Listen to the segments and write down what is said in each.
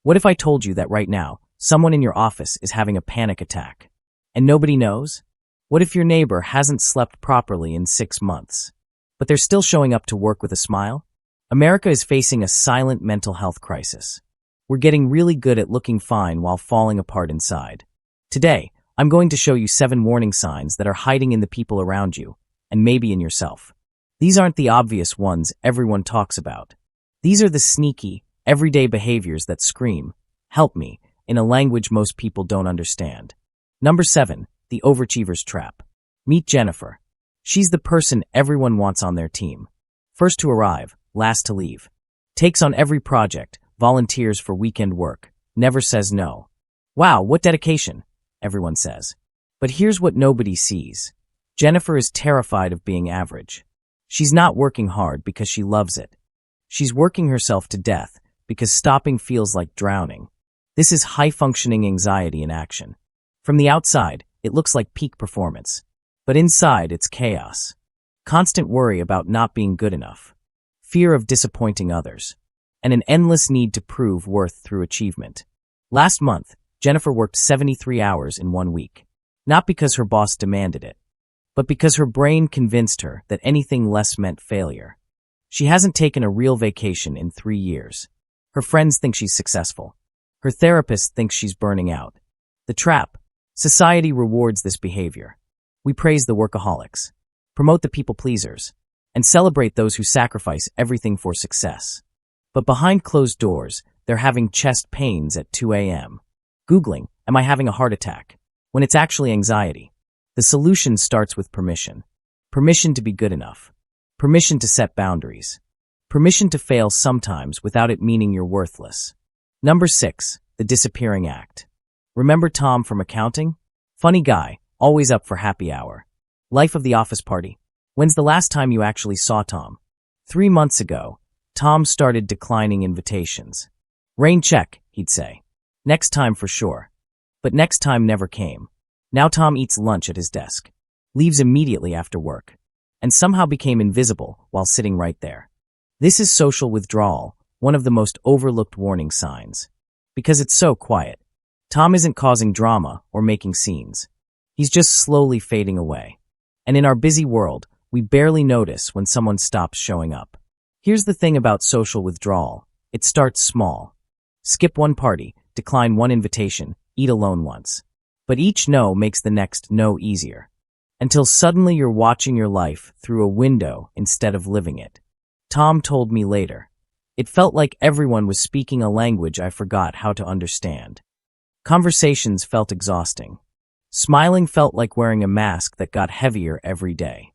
What if I told you that right now, someone in your office is having a panic attack, and nobody knows? What if your neighbor hasn't slept properly in 6 months, but they're still showing up to work with a smile? America is facing a silent mental health crisis. We're getting really good at looking fine while falling apart inside. Today, I'm going to show you 7 warning signs that are hiding in the people around you, and maybe in yourself. These aren't the obvious ones everyone talks about. These are the sneaky, everyday behaviors that scream, "Help me," in a language most people don't understand. Number 7, the overachiever's trap. Meet Jennifer. She's the person everyone wants on their team. First to arrive, last to leave. Takes on every project, volunteers for weekend work, never says no. Wow, what dedication, everyone says. But here's what nobody sees. Jennifer is terrified of being average. She's not working hard because she loves it. She's working herself to death because stopping feels like drowning. This is high-functioning anxiety in action. From the outside, it looks like peak performance. But inside, it's chaos. Constant worry about not being good enough. Fear of disappointing others. And an endless need to prove worth through achievement. Last month, Jennifer worked 73 hours in 1 week. Not because her boss demanded it, but because her brain convinced her that anything less meant failure. She hasn't taken a real vacation in 3 years. Her friends think she's successful. Her therapist thinks she's burning out. The trap. Society rewards this behavior. We praise the workaholics, promote the people-pleasers, and celebrate those who sacrifice everything for success. But behind closed doors, they're having chest pains at 2 a.m. Googling, "Am I having a heart attack?" when it's actually anxiety. The solution starts with permission. Permission to be good enough. Permission to set boundaries. Permission to fail sometimes without it meaning you're worthless. Number 6, the disappearing act. Remember Tom from accounting? Funny guy, always up for happy hour. Life of the office party. When's the last time you actually saw Tom? 3 months ago, Tom started declining invitations. "Rain check," he'd say. "Next time for sure." But next time never came. Now Tom eats lunch at his desk, leaves immediately after work, and somehow became invisible while sitting right there. This is social withdrawal, one of the most overlooked warning signs. Because it's so quiet. Tom isn't causing drama or making scenes. He's just slowly fading away. And in our busy world, we barely notice when someone stops showing up. Here's the thing about social withdrawal. It starts small. Skip one party, decline one invitation, eat alone once. But each no makes the next no easier. Until suddenly you're watching your life through a window instead of living it. Tom told me later. It felt like everyone was speaking a language I forgot how to understand. Conversations felt exhausting. Smiling felt like wearing a mask that got heavier every day.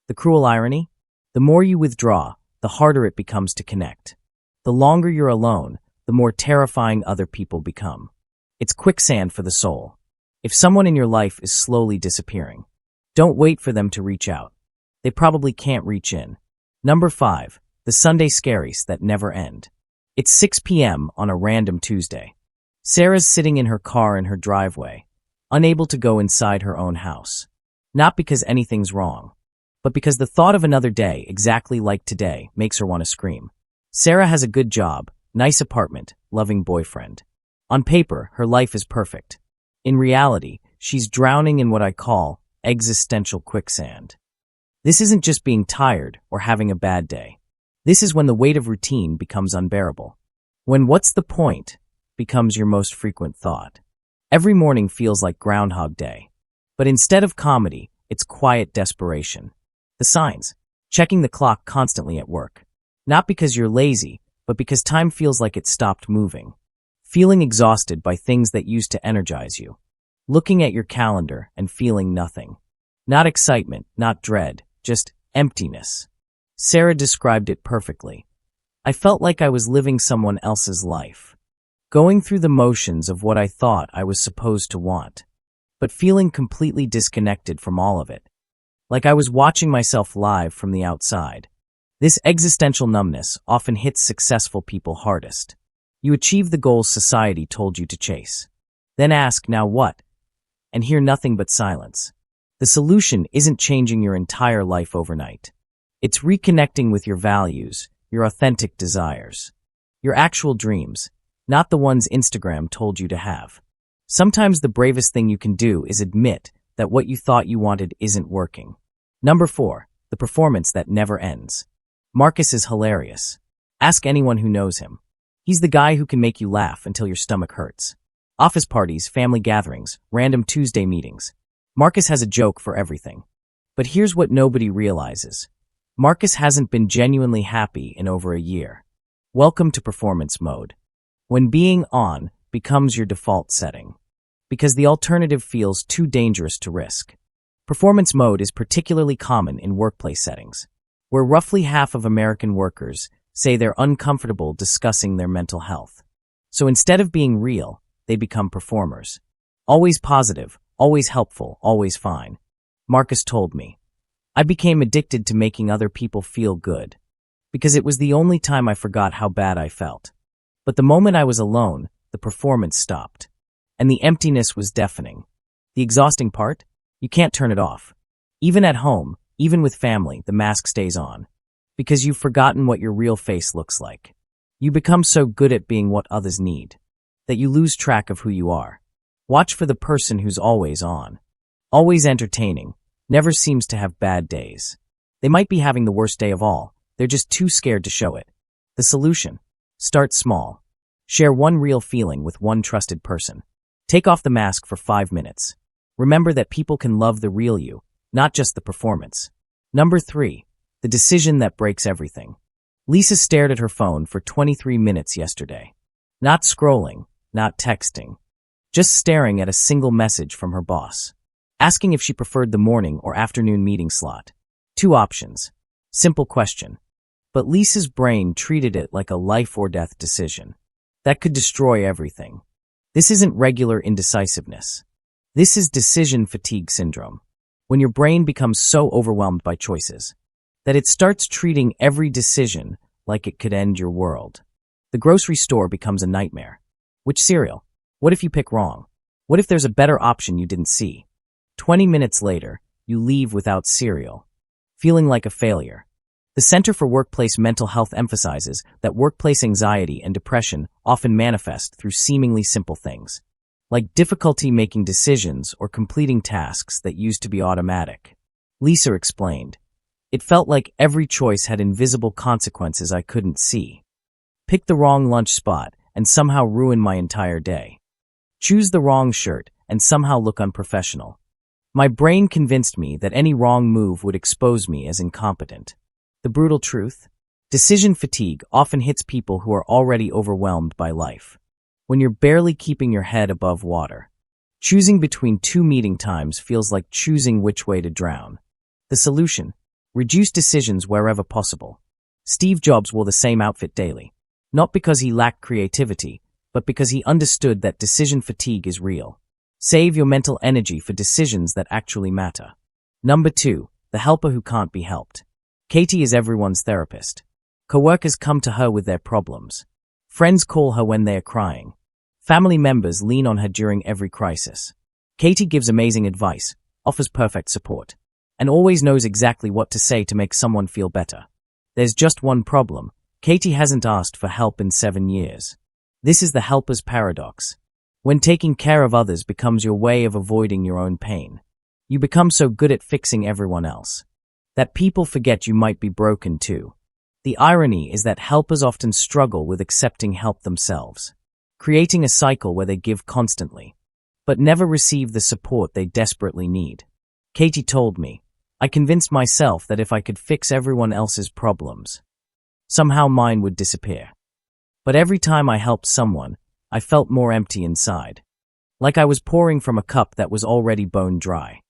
The cruel irony? The more you withdraw, the harder it becomes to connect. The longer you're alone, the more terrifying other people become. It's quicksand for the soul. If someone in your life is slowly disappearing, don't wait for them to reach out. They probably can't reach in. Number 5, the Sunday scaries that never end. It's 6 p.m. on a random Tuesday. Sarah's sitting in her car in her driveway, unable to go inside her own house. Not because anything's wrong, but because the thought of another day exactly like today makes her want to scream. Sarah has a good job, nice apartment, loving boyfriend. On paper, her life is perfect. In reality, she's drowning in what I call existential quicksand. This isn't just being tired or having a bad day. This is when the weight of routine becomes unbearable. When "what's the point?" becomes your most frequent thought. Every morning feels like Groundhog Day. But instead of comedy, it's quiet desperation. The signs. Checking the clock constantly at work. Not because you're lazy, but because time feels like it stopped moving. Feeling exhausted by things that used to energize you. Looking at your calendar and feeling nothing. Not excitement, not dread, just emptiness. Sarah described it perfectly. I felt like I was living someone else's life. Going through the motions of what I thought I was supposed to want, but feeling completely disconnected from all of it. Like I was watching myself live from the outside. This existential numbness often hits successful people hardest. You achieve the goals society told you to chase. Then ask, "Now what?" and hear nothing but silence. The solution isn't changing your entire life overnight. It's reconnecting with your values, your authentic desires, your actual dreams, not the ones Instagram told you to have. Sometimes the bravest thing you can do is admit that what you thought you wanted isn't working. Number 4, the performance that never ends. Marcus is hilarious. Ask anyone who knows him. He's the guy who can make you laugh until your stomach hurts. Office parties, family gatherings, random Tuesday meetings. Marcus has a joke for everything. But here's what nobody realizes. Marcus hasn't been genuinely happy in over a year. Welcome to performance mode. When being on becomes your default setting. Because the alternative feels too dangerous to risk. Performance mode is particularly common in workplace settings, where roughly half of American workers say they're uncomfortable discussing their mental health. So instead of being real, they become performers. Always positive, always helpful, always fine. Marcus told me. I became addicted to making other people feel good, because it was the only time I forgot how bad I felt. But the moment I was alone, the performance stopped. And the emptiness was deafening. The exhausting part? You can't turn it off. Even at home, even with family, the mask stays on. Because you've forgotten what your real face looks like. You become so good at being what others need, that you lose track of who you are. Watch for the person who's always on. Always entertaining, never seems to have bad days. They might be having the worst day of all, they're just too scared to show it. The solution? Start small. Share one real feeling with one trusted person. Take off the mask for 5 minutes. Remember that people can love the real you, not just the performance. Number 3, the decision that breaks everything. Lisa stared at her phone for 23 minutes yesterday. Not scrolling, not texting. Just staring at a single message from her boss. Asking if she preferred the morning or afternoon meeting slot. 2 options. Simple question. But Lisa's brain treated it like a life or death decision. That could destroy everything. This isn't regular indecisiveness. This is decision fatigue syndrome. When your brain becomes so overwhelmed by choices that it starts treating every decision like it could end your world. The grocery store becomes a nightmare. Which cereal? What if you pick wrong? What if there's a better option you didn't see? 20 minutes later, you leave without cereal, feeling like a failure. The Center for Workplace Mental Health emphasizes that workplace anxiety and depression often manifest through seemingly simple things, like difficulty making decisions or completing tasks that used to be automatic. Lisa explained, "It felt like every choice had invisible consequences I couldn't see. Pick the wrong lunch spot and somehow ruin my entire day. Choose the wrong shirt and somehow look unprofessional. My brain convinced me that any wrong move would expose me as incompetent." The brutal truth? Decision fatigue often hits people who are already overwhelmed by life. When you're barely keeping your head above water. Choosing between 2 meeting times feels like choosing which way to drown. The solution? Reduce decisions wherever possible. Steve Jobs wore the same outfit daily. Not because he lacked creativity, but because he understood that decision fatigue is real. Save your mental energy for decisions that actually matter. Number 2, the helper who can't be helped. Katie is everyone's therapist. Coworkers come to her with their problems. Friends call her when they are crying. Family members lean on her during every crisis. Katie gives amazing advice, offers perfect support, and always knows exactly what to say to make someone feel better. There's just one problem. Katie hasn't asked for help in 7 years. This is the helper's paradox. When taking care of others becomes your way of avoiding your own pain, you become so good at fixing everyone else that people forget you might be broken too. The irony is that helpers often struggle with accepting help themselves, creating a cycle where they give constantly, but never receive the support they desperately need. Katie told me, "I convinced myself that if I could fix everyone else's problems, somehow mine would disappear. But every time I helped someone, I felt more empty inside, like I was pouring from a cup that was already bone dry."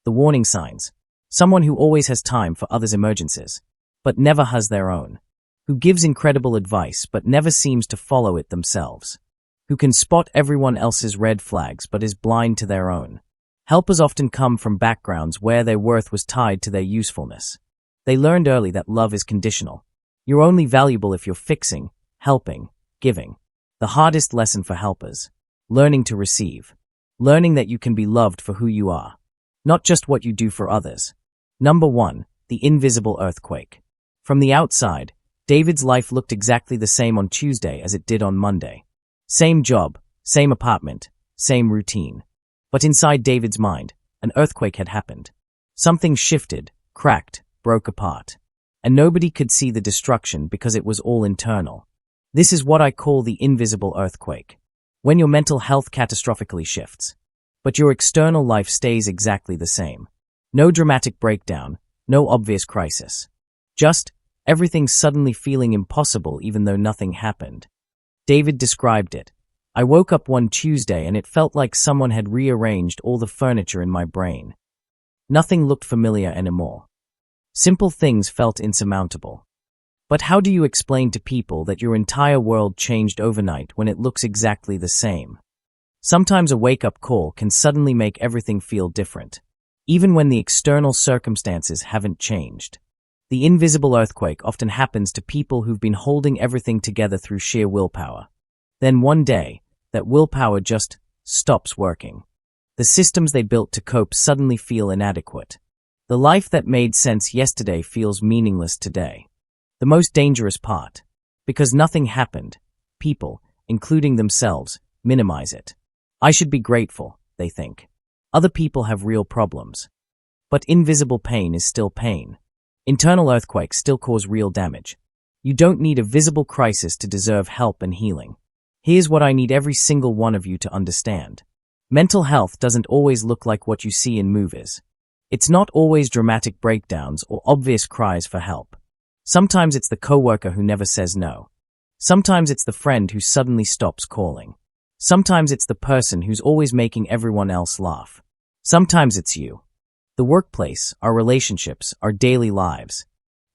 The warning signs. Someone who always has time for others' emergencies, but never has their own. Who gives incredible advice but never seems to follow it themselves. Who can spot everyone else's red flags but is blind to their own. Helpers often come from backgrounds where their worth was tied to their usefulness. They learned early that love is conditional. You're only valuable if you're fixing, helping, giving. The hardest lesson for helpers. Learning to receive. Learning that you can be loved for who you are, not just what you do for others. Number 1, the invisible earthquake. From the outside, David's life looked exactly the same on Tuesday as it did on Monday. Same job, same apartment, same routine. But inside David's mind, an earthquake had happened. Something shifted, cracked, broke apart. And nobody could see the destruction because it was all internal. This is what I call the invisible earthquake. When your mental health catastrophically shifts, but your external life stays exactly the same. No dramatic breakdown, no obvious crisis. Just everything suddenly feeling impossible even though nothing happened. David described it. I woke up one Tuesday and it felt like someone had rearranged all the furniture in my brain. Nothing looked familiar anymore. Simple things felt insurmountable. But how do you explain to people that your entire world changed overnight when it looks exactly the same? Sometimes a wake-up call can suddenly make everything feel different, even when the external circumstances haven't changed. The invisible earthquake often happens to people who've been holding everything together through sheer willpower. Then one day, that willpower just stops working. The systems they built to cope suddenly feel inadequate. The life that made sense yesterday feels meaningless today. The most dangerous part, because nothing happened, people, including themselves, minimize it. I should be grateful, they think. Other people have real problems. But invisible pain is still pain. Internal earthquakes still cause real damage. You don't need a visible crisis to deserve help and healing. Here's what I need every single one of you to understand. Mental health doesn't always look like what you see in movies. It's not always dramatic breakdowns or obvious cries for help. Sometimes it's the coworker who never says no. Sometimes it's the friend who suddenly stops calling. Sometimes it's the person who's always making everyone else laugh. Sometimes it's you. The workplace, our relationships, our daily lives.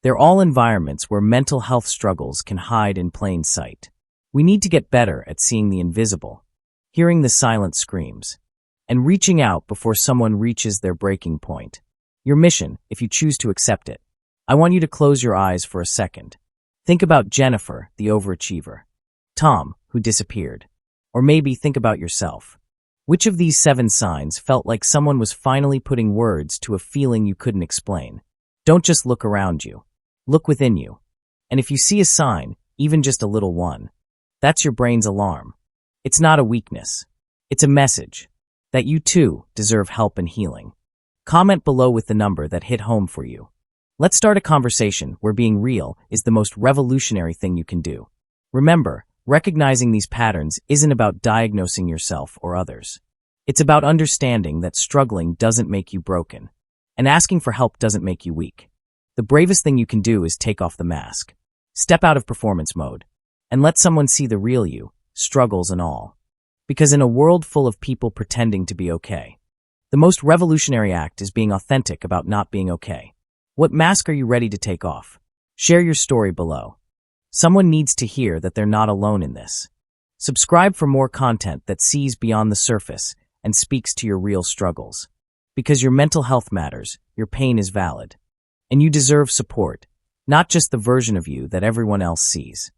They're all environments where mental health struggles can hide in plain sight. We need to get better at seeing the invisible, hearing the silent screams, and reaching out before someone reaches their breaking point. Your mission, if you choose to accept it. I want you to close your eyes for a second. Think about Jennifer, the overachiever. Tom, who disappeared. Or maybe think about yourself. Which of these 7 signs felt like someone was finally putting words to a feeling you couldn't explain? Don't just look around you. Look within you. And if you see a sign, even just a little one, that's your brain's alarm. It's not a weakness. It's a message that you too deserve help and healing. Comment below with the number that hit home for you. Let's start a conversation where being real is the most revolutionary thing you can do. Remember, recognizing these patterns isn't about diagnosing yourself or others. It's about understanding that struggling doesn't make you broken, and asking for help doesn't make you weak. The bravest thing you can do is take off the mask. Step out of performance mode, and let someone see the real you, struggles and all. Because in a world full of people pretending to be okay, the most revolutionary act is being authentic about not being okay. What mask are you ready to take off? Share your story below. Someone needs to hear that they're not alone in this. Subscribe for more content that sees beyond the surface and speaks to your real struggles. Because your mental health matters, your pain is valid. And you deserve support, not just the version of you that everyone else sees.